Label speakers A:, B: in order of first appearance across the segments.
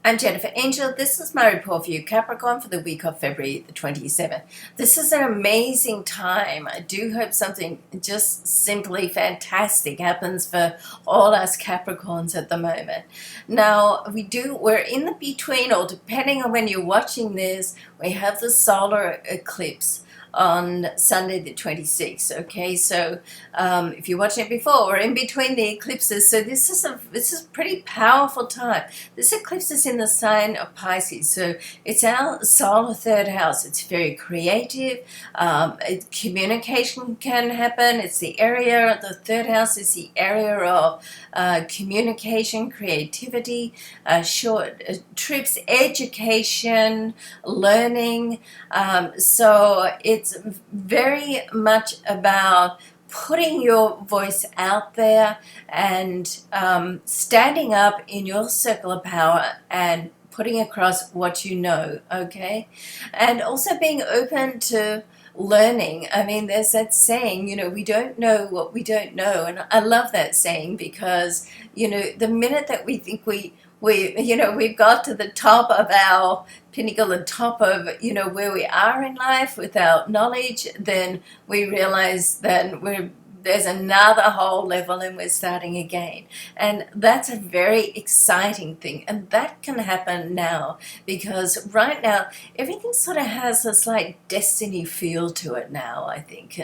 A: I'm Jennifer Angel. This is my report for you, Capricorn, for the week of February the 27th. This is an amazing time. I do hope something just simply fantastic happens for all us Capricorns at the moment. Now, we're in the between, or depending on when you're watching this, we have the solar eclipse on Sunday the 26th. Okay, so if you're watching it before, we're in between the eclipses, so this is a pretty powerful time. This eclipse is in the sign of Pisces, so it's our solar third house. It's very creative. Communication can happen. It's the area, the third house is the area of communication, creativity, short trips, education, learning. So it's very much about putting your voice out there and standing up in your circle of power and putting across what you know, okay? And also being open to learning. I mean, there's that saying, we don't know what we don't know. And I love that saying because, the minute that we think we've got to the top of our pinnacle, the top of, where we are in life without knowledge, then we realize that there's another whole level and we're starting again. And that's a very exciting thing. And that can happen now because right now everything sort of has a slight destiny feel to it now, I think.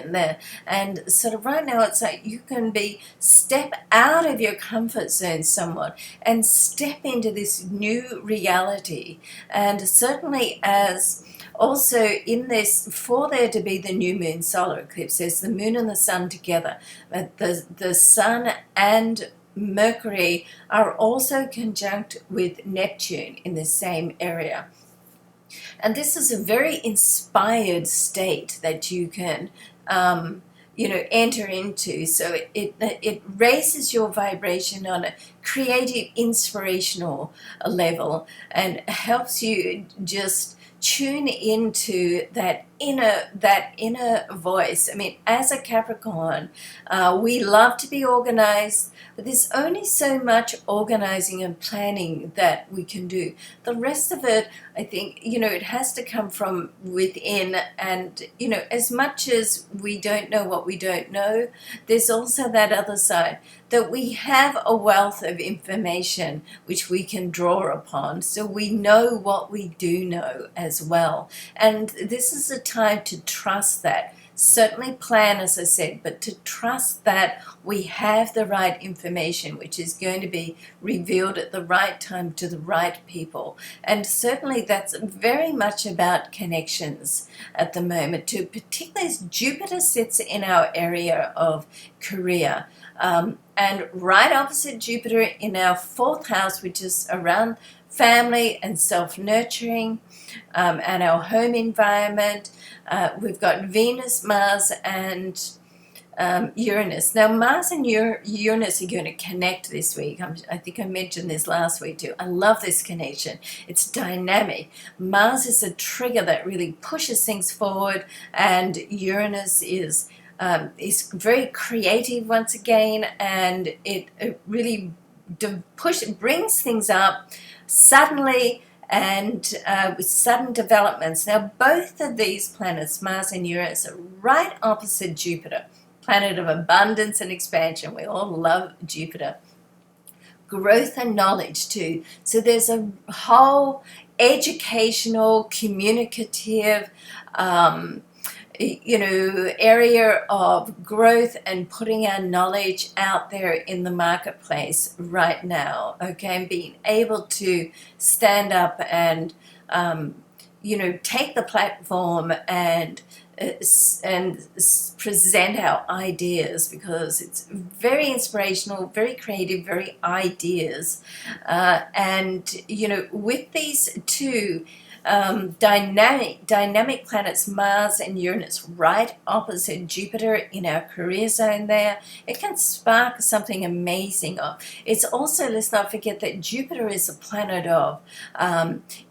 A: And sort of right now it's like you can step out of your comfort zone somewhat and step into this new reality. And certainly as also in this, for there to be the new moon solar eclipse, there's the moon and the sun together. But the sun and Mercury are also conjunct with Neptune in the same area. And this is a very inspired state that you can enter into. So it raises your vibration on a creative, inspirational level and helps you just tune into that inner voice. I mean, as a Capricorn, we love to be organized, but there's only so much organizing and planning that we can do. The rest of it, I think, it has to come from within. And, as much as we don't know what we don't know, there's also that other side that we have a wealth of information which we can draw upon. So we know what we do know as well. And this is a time to trust that. Certainly plan, as I said, but to trust that we have the right information, which is going to be revealed at the right time to the right people. And certainly that's very much about connections at the moment, too, particularly as Jupiter sits in our area of career. And right opposite Jupiter in our fourth house, which is around family and self-nurturing, and our home environment. We've got Venus, Mars, and Uranus. Now, Mars and Uranus are going to connect this week. I think I mentioned this last week too. I love this connection. It's dynamic. Mars is a trigger that really pushes things forward, and Uranus is very creative once again, and it really brings things up suddenly and with sudden developments. Now, both of these planets, Mars and Uranus, are right opposite Jupiter, planet of abundance and expansion. We all love Jupiter. Growth and knowledge too. So there's a whole educational, communicative, area of growth and putting our knowledge out there in the marketplace right now, okay, and being able to stand up and take the platform and present our ideas, because it's very inspirational, very creative, very ideas, and with these two dynamic planets, Mars and Uranus, right opposite Jupiter in our career zone there, it can spark something amazing. It's also, let's not forget that Jupiter is a planet of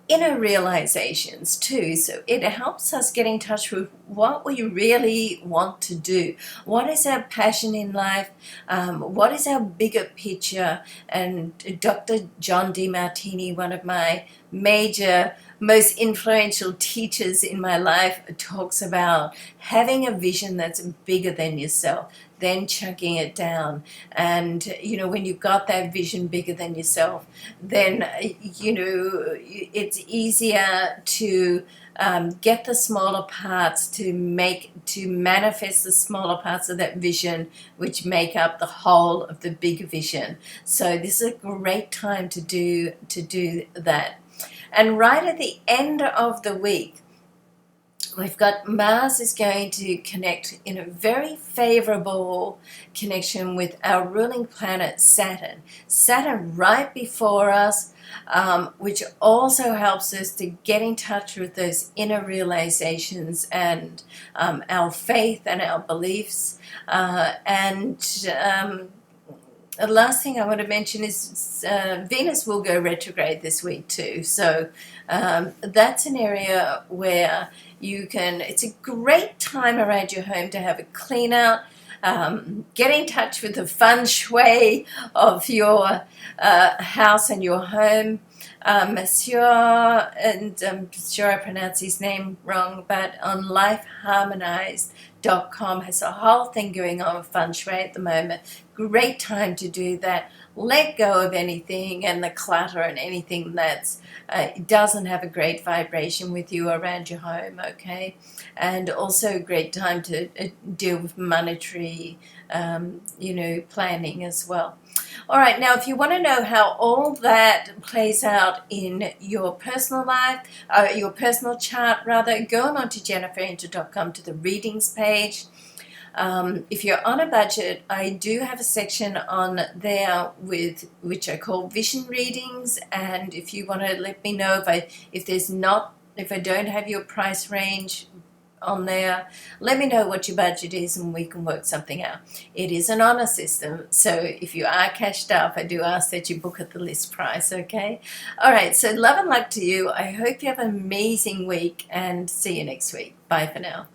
A: inner realizations too. So it helps us get in touch with what we really want to do. What is our passion in life? What is our bigger picture? And Dr. John DeMartini, one of my major, most influential teachers in my life, talks about having a vision that's bigger than yourself, then chucking it down. And when you've got that vision bigger than yourself, then it's easier to get the smaller parts to manifest the smaller parts of that vision, which make up the whole of the big vision. So this is a great time to do that. And right at the end of the week, we've got Mars is going to connect in a very favorable connection with our ruling planet Saturn. Saturn right before us, which also helps us to get in touch with those inner realizations and our faith and our beliefs. The last thing I want to mention is Venus will go retrograde this week too. So that's an area where it's a great time around your home to have a clean out, get in touch with the feng shui of your house and your home. Monsieur, and I'm sure I pronounced his name wrong, but on lifeharmonized.com has a whole thing going on with feng shui at the moment. Great time to do that. Let go of anything and the clutter and anything that's doesn't have a great vibration with you around your home, okay? And also a great time to deal with monetary, planning as well. All right, now if you want to know how all that plays out in your personal life, your personal chart rather, go on to JenniferAngel.com to the readings page. If you're on a budget, I do have a section on there which I call vision readings, and if you want to let me know if I don't have your price range on there, let me know what your budget is and we can work something out. It is an honor system, so if you are cashed up, I do ask that you book at the list price, okay? All right, so love and luck to you. I hope you have an amazing week and see you next week. Bye for now.